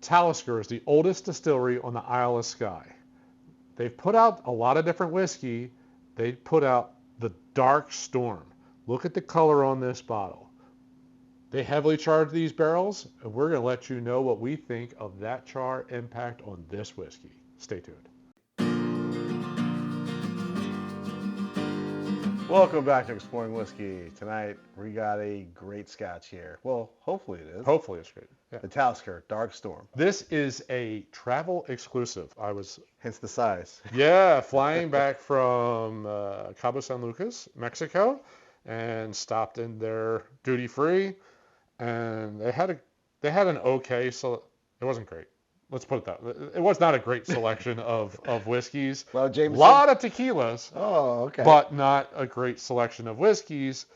Talisker is the oldest distillery on the Isle of Skye. They've put out a lot of different whiskey. They put out the Dark Storm. Look at the color on this bottle. They heavily charge these barrels, and we're going to let you know what we think of that char impact on this whiskey. Stay tuned. Welcome back to Exploring Whiskey. Tonight we got a great scotch here. Well, hopefully it is. Hopefully it's great. Yeah. The Talisker Dark Storm. This is a travel exclusive. Hence the size. Flying back from Cabo San Lucas, Mexico, and stopped in their duty free, and they had an okay, so it wasn't great. Let's put it that way. It was not a great selection of whiskeys. Well, Jameson. A lot of tequilas. Oh, okay. But not a great selection of whiskeys.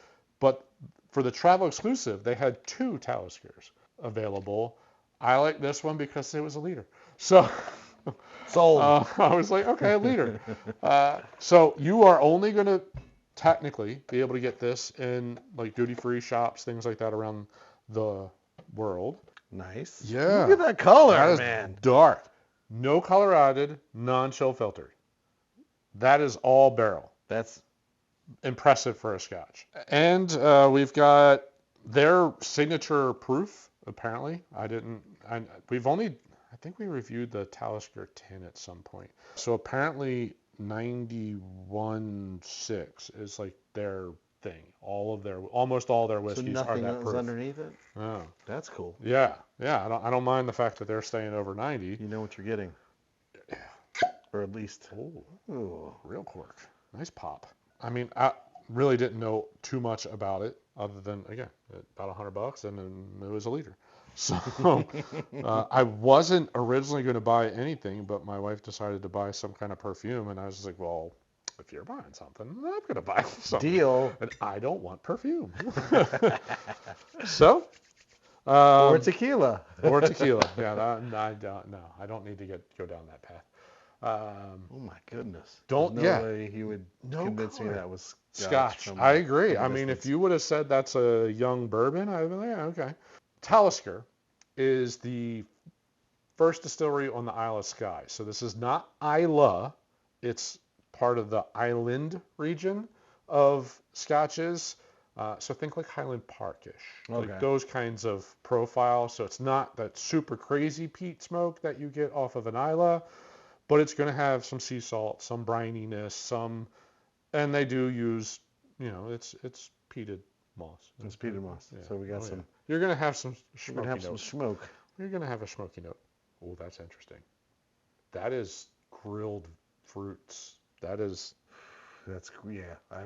But for the travel exclusive, they had 2 Taliskers available. I like this one because it was a liter. So sold. I was like, okay, a liter. So you are only going to technically be able to get this in like duty-free shops, things like that around the world. Nice. Yeah. Look at that color, That is man. dark. No color added, non-chill filtered. That is all barrel. That's impressive for a scotch. And we've got their signature proof, apparently. I think we reviewed the Talisker 10 at some point. So apparently 91.6 is like their thing. Almost all their whiskeys are that proof. So nothing underneath it? Oh. That's cool. Yeah. I don't mind the fact that they're staying over 90. You know what you're getting. Yeah. Or at least. Ooh, real cork. Nice pop. I mean, I really didn't know too much about it other than, again, about $100 and then it was a liter. So I wasn't originally going to buy anything, but my wife decided to buy some kind of perfume, and I was just like, well, if you're buying something, I'm going to buy something. Deal. And I don't want perfume. So. Or tequila. Or tequila. Yeah, I don't need to go down that path. Oh my goodness. No way he would convince color. me that was Scotch. I agree. I mean, if you would have said that's a young bourbon, I'd be like, yeah, okay. Talisker is the first distillery on the Isle of Skye. So this is not Islay. It's part of the island region of scotches. So think like Highland Park-ish. Okay. Like those kinds of profiles. So it's not that super crazy peat smoke that you get off of an Islay, but it's going to have some sea salt, some brininess, and they do use, it's peated moss. It's peated moss. Yeah. So we got some. Yeah. You're going to have some smoky We're going to have notes. some smoke. You're going to have a smoky note. Oh, that's interesting. That is grilled fruits. That's yeah. I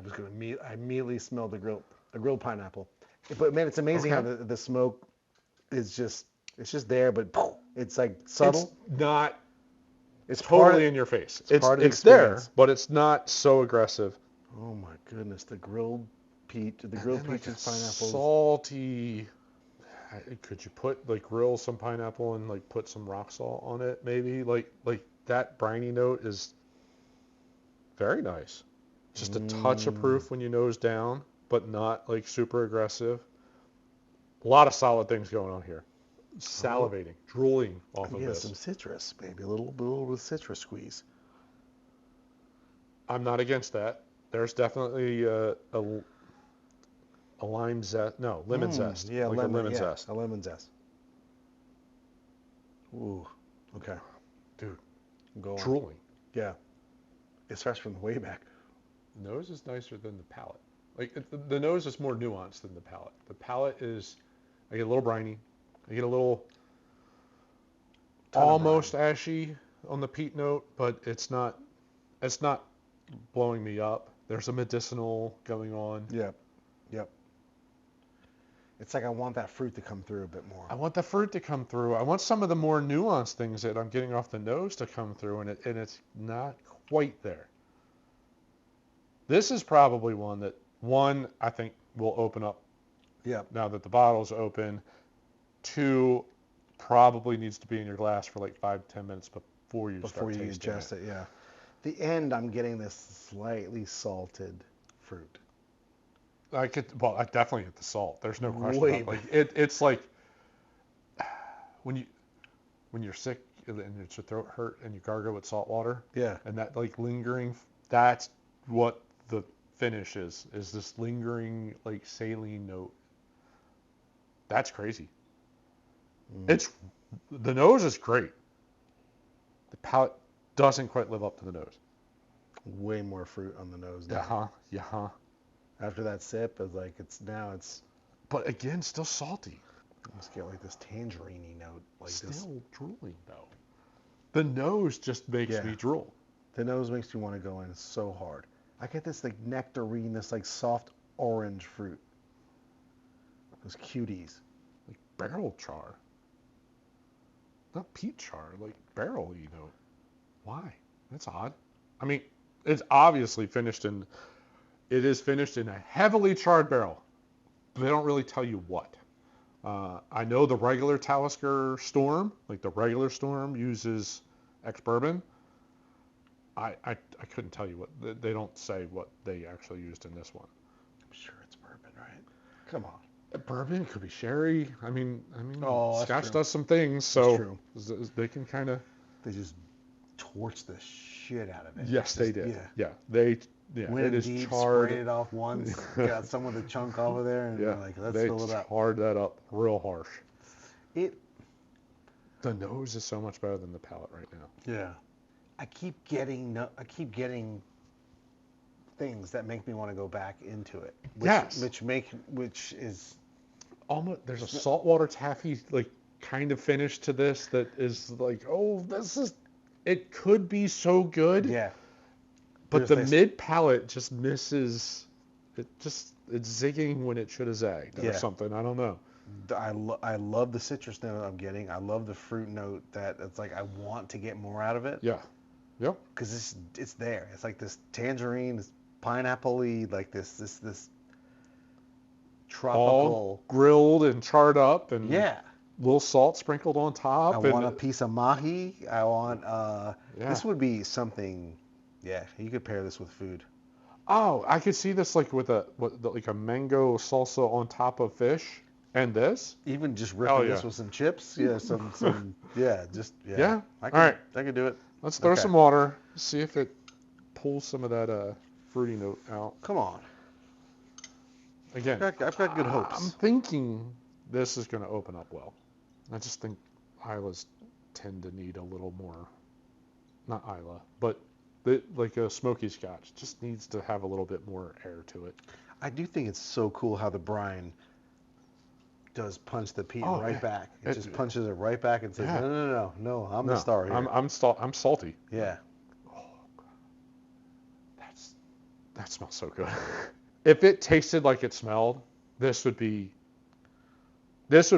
immediately smelled a grilled pineapple. But man, it's amazing how the smoke is just there, but it's like subtle. It's not. It's totally in your face. It's part of the experience. There, but it's not so aggressive. Oh my goodness, the grilled peaches, pineapples. Salty. Could you grill some pineapple and put some rock salt on it? Maybe like that briny note is very nice. Just a touch of proof when you nose down, but not super aggressive. A lot of solid things going on here. Salivating, drooling off of this. Some citrus, maybe a little citrus squeeze. I'm not against that. There's definitely a lime zest. No, lemon zest. Yeah, a lemon zest. A lemon zest. Ooh, okay. Dude, go drooling. On. Yeah. It starts from the way back. Nose is nicer than the palate. The nose is more nuanced than the palate. The palate is, I get a little briny. I get a little almost ashy on the peat note, but it's not blowing me up. There's a medicinal going on. Yep. It's like I want that fruit to come through a bit more. I want the fruit to come through. I want some of the more nuanced things that I'm getting off the nose to come through, and it's not quite there. This is probably one I think will open up. Yeah. Now that the bottle's open. 2, probably needs to be in your glass for 5-10 minutes before you start tasting ingest it. Yeah. The end, I'm getting this slightly salted fruit. I definitely get the salt. There's no question about it. It's like when when you're sick and it's your throat hurt and you gargle with salt water. Yeah. And that like lingering, that's what the finish is this lingering like saline note. That's crazy. The nose is great. The palate doesn't quite live up to the nose. Way more fruit on the nose now. Yeah. After that sip, it's like it's. But again, still salty. I just get like this tangerine note. Like Still this. drooling though. The nose just makes me drool. The nose makes me want to go in so hard. I get this like nectarine, this like soft orange fruit. Those cuties. Like barrel char. Not peat char, like barrel, you know. Why? That's odd. I mean, it's obviously finished in a heavily charred barrel. But they don't really tell you what. I know the regular Talisker Storm, like the regular Storm, uses ex-bourbon. I couldn't tell you what, they don't say what they actually used in this one. I'm sure it's bourbon, right? Come on. Bourbon, could be sherry. I mean, Oh, Scotch true. does some things, so they can kind of. They just torch the shit out of it. Yes, they did. Yeah. When it is charred. Sprayed it off once, got some of the chunk over there, and like, let's fill it up. They charred that up real harsh. The nose is so much better than the palate right now. Yeah. I keep getting things that make me want to go back into it. Which is almost, there's a saltwater taffy like kind of finish to this that is like, it could be so good. Yeah. But the mid palate just misses. It's zigging when it should have zagged or something. I don't know. I love the citrus note I'm getting. I love the fruit note that it's like I want to get more out of it. Yeah. Yep. Because it's there. It's like this tangerine, this pineapple-y, like this tropical. All grilled and charred up and little salt sprinkled on top. I want a piece of mahi. I want this would be something. Yeah, you could pair this with food. Oh, I could see this like with a mango salsa on top of fish, and this. Even just ripping this with some chips. Yeah, I could do it. Let's throw some water. See if it pulls some of that fruity note out. Come on. Again, I've got good hopes. I'm thinking this is going to open up well. I just think Islas tend to need a little more. Not Isla, but. Like a smoky scotch just needs to have a little bit more air to it. I do think it's so cool how the brine does punch the peat back. It just punches it right back and says, no, I'm the star here. I'm salty. Yeah. Oh, God. That smells so good. If it tasted like it smelled, this would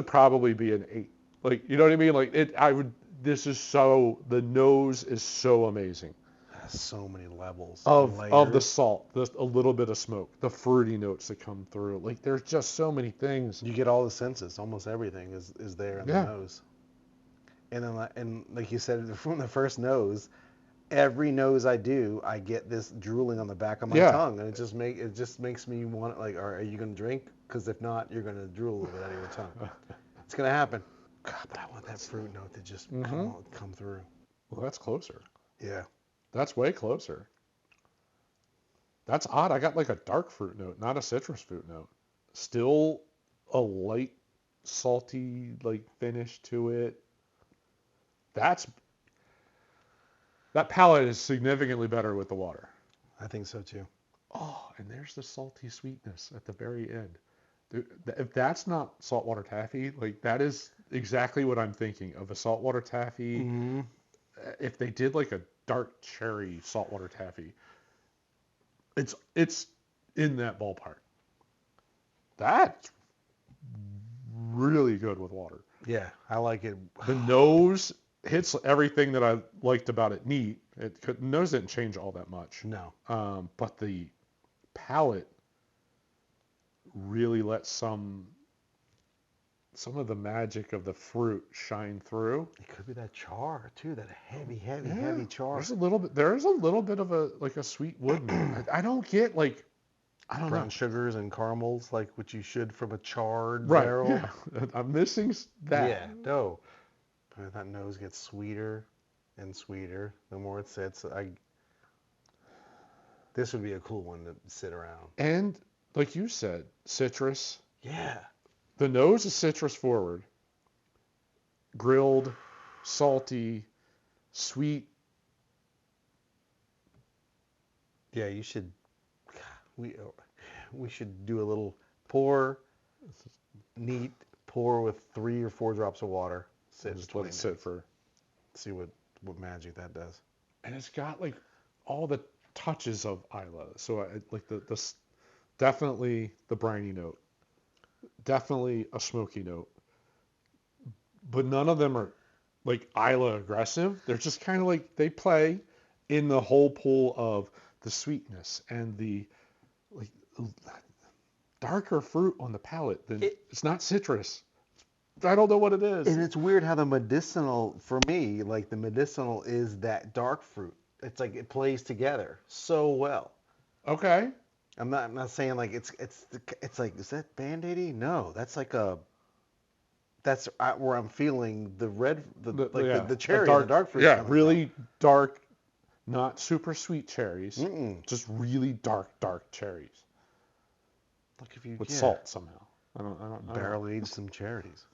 probably be an 8. Like, you know what I mean? Like the nose is so amazing. So many levels of the salt, a little bit of smoke, the fruity notes that come through. Like there's just so many things. You get all the senses. Almost everything is there in the nose. And then like you said, from the first nose, every nose I do, I get this drooling on the back of my tongue, and it just makes me want like, are you gonna drink? Because if not, you're gonna drool a little bit out of your tongue. It's gonna happen. God, but I want that fruit note to just come through. Well, that's closer. Yeah. That's way closer. That's odd. I got like a dark fruit note, not a citrus fruit note. Still a light, salty like finish to it. That palate is significantly better with the water. I think so too. Oh, and there's the salty sweetness at the very end. Dude, if that's not saltwater taffy, like that is exactly what I'm thinking of, a saltwater taffy. Mm-hmm. If they did like a dark cherry saltwater taffy, it's in that ballpark. That's really good with water. Yeah, I like it. The nose hits everything that I liked about it neat. Nose didn't change all that much. No. But the palate really lets some of the magic of the fruit shine through. It could be that char too, that heavy char. There's a little bit of a sweet wood note. I don't get like, I don't know. Brown sugars and caramels, like what you should from a charred right, barrel. Yeah. I'm missing that. Yeah, no. And that nose gets sweeter and sweeter the more it sits. This would be a cool one to sit around. And like you said, citrus. Yeah. The nose is citrus forward. Grilled, salty, sweet. Yeah, you should. We should do a little pour, neat pour with 3 or 4 drops of water. Just let it sit for. See what magic that does. And it's got like all the touches of Isla. So like the definitely the briny note, definitely a smoky note, but none of them are like Isla aggressive. They're just kind of like they play in the whole pool of the sweetness and the like darker fruit on the palate. It's not citrus. I don't know what it is. And it's weird how the medicinal, for me, like the medicinal is that dark fruit. It's like it plays together so well. Okay. I'm not saying like it's like, is that Band-Aidy? No, that's like that's where I'm feeling the red, the cherry, the dark fruit. Yeah, really dark, not super sweet cherries. Just really dark cherries. Look, if you with salt somehow. I don't barrel aged some cherries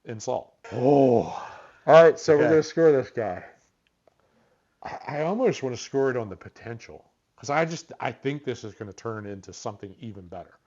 in salt. Oh, all right. So we're gonna score this guy. I almost want to score it on the potential because I think this is going to turn into something even better.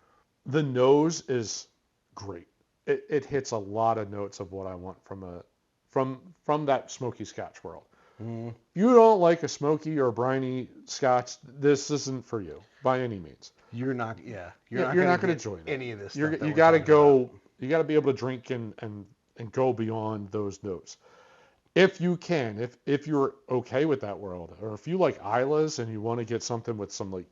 The nose is great. It hits a lot of notes of what I want from that smoky Scotch world. If you don't like a smoky or briny Scotch, this isn't for you by any means. You're not going to enjoy any of this. You got to go. You got to be able to drink and go beyond those notes. If you can, if you're okay with that world, or if you like Islas and you want to get something with some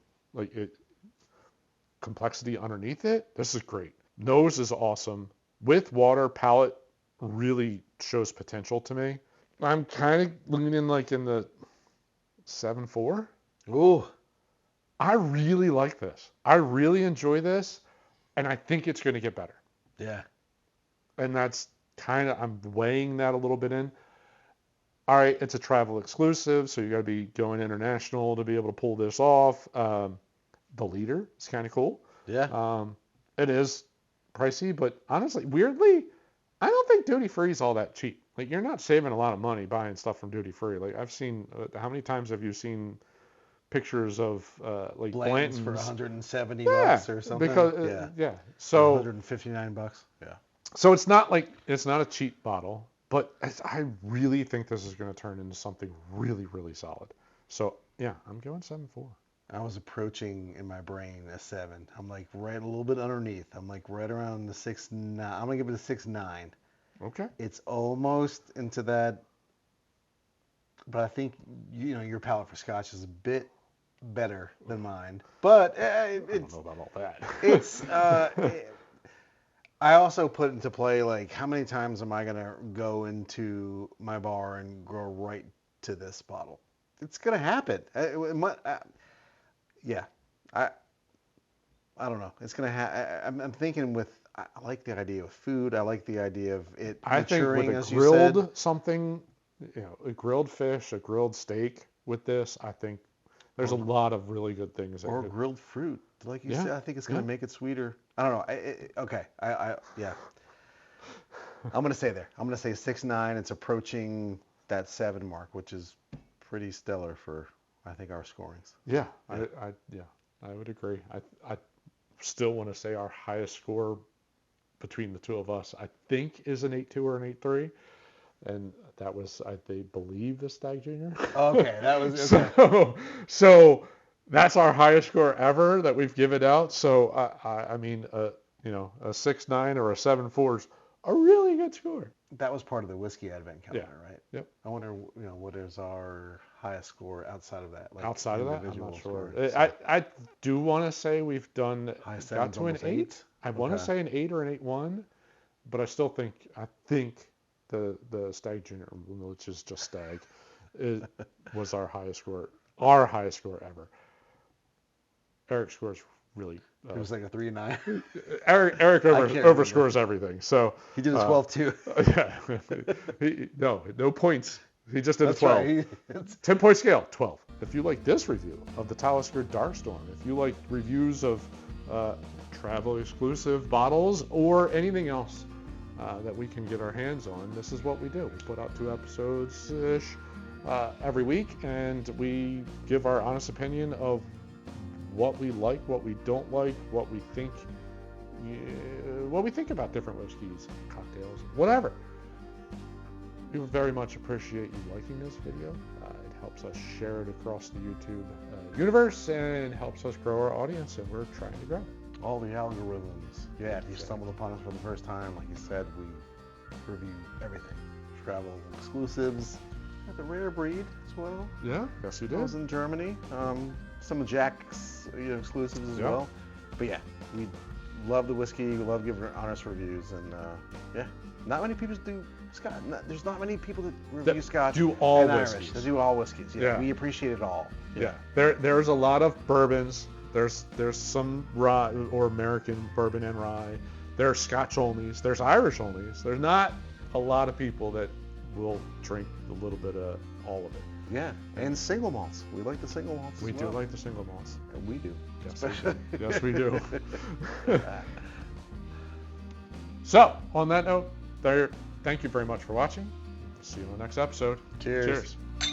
complexity underneath it, this is great. Nose is awesome. With water, palate really shows potential to me. I'm kind of leaning like in the 7.4. Ooh. I really like this. I really enjoy this, and I think it's going to get better. Yeah. And that's I'm weighing that a little bit in. All right, it's a travel exclusive, so you got to be going international to be able to pull this off. The leader is kind of cool. Yeah. It is pricey, but honestly, weirdly, I don't think duty free is all that cheap. Like, you're not saving a lot of money buying stuff from duty free. Like, I've seen, how many times have you seen pictures of like Blanton's for $170 or something? Because so $159. Yeah. So it's not a cheap bottle, but I really think this is going to turn into something really, really solid. So yeah, I'm going 7.4. I was approaching in my brain a 7. I'm like right a little bit underneath. I'm like right around the 6.9. I'm gonna give it a 6.9. Okay. It's almost into that, but I think your palate for Scotch is a bit better than mine. But I don't know about all that. It's I also put into play, like, how many times am I going to go into my bar and go right to this bottle? It's going to happen. Yeah. I don't know. It's going to happen. I'm thinking I like the idea of food. I like the idea of it maturing, as you said. I think with a grilled something, a grilled fish, a grilled steak with this, I think there's a lot of really good things. Or grilled fruit. Like you said, I think it's going to make it sweeter. I don't know. Okay. Yeah. I'm going to say there. I'm going to say 6.9. It's approaching that 7 mark, which is pretty stellar for, I think, our scorings. Yeah. I would agree. I still want to say our highest score between the two of us, I think, is an 8.2 or an 8.3. And that was, I believe, the Stag Junior. Okay. That was, okay. So that's our highest score ever that we've given out. So I mean, a 6.9 or a 7.4 is a really good score. That was part of the Whiskey Advent calendar, right? Yep. I wonder, what is our highest score outside of that? Like outside of that, I'm not sure. Score, so. I do want to say we've got to an 8. I want to say an 8 or an 8.1, but I think the Stag Junior, which is just Stag, was our highest score ever. Eric's score is really. It was like a 3-9. Eric overscores everything. So he did a 12 too. Yeah. No points. He just did That's a 12. Right. 10-point scale, 12. If you like this review of the Talisker Dark Storm, if you like reviews of travel exclusive bottles or anything else that we can get our hands on, this is what we do. We put out 2 episodes-ish every week, and we give our honest opinion of what we like, what we don't like, what we think about different whiskeys, cocktails, whatever. We would very much appreciate you liking this video. It helps us share it across the YouTube universe, and helps us grow our audience, and we're trying to grow. All the algorithms. Yeah, if you stumbled upon us for the first time, like you said, we review everything. Travel exclusives, the rare breed as well. Yeah, yes we do. I was in Germany. Some of Jack's exclusives as well. But yeah, we love the whiskey. We love giving honest reviews, and yeah, not many people do Scotch. There's not many people that review Scotch do all and whiskeys. Irish. They do all whiskeys. Yeah, we appreciate it all. Yeah. There's a lot of bourbons. There's some rye or American bourbon and rye. There's Scotch onlys. There's Irish onlys. There's not a lot of people that will drink a little bit of all of it. Yeah, and single malts. We like the single malts. We do like the single malts. And we do. Yes, we do. Yes, we do. So, on that note, thank you very much for watching. See you in the next episode. Cheers. Cheers.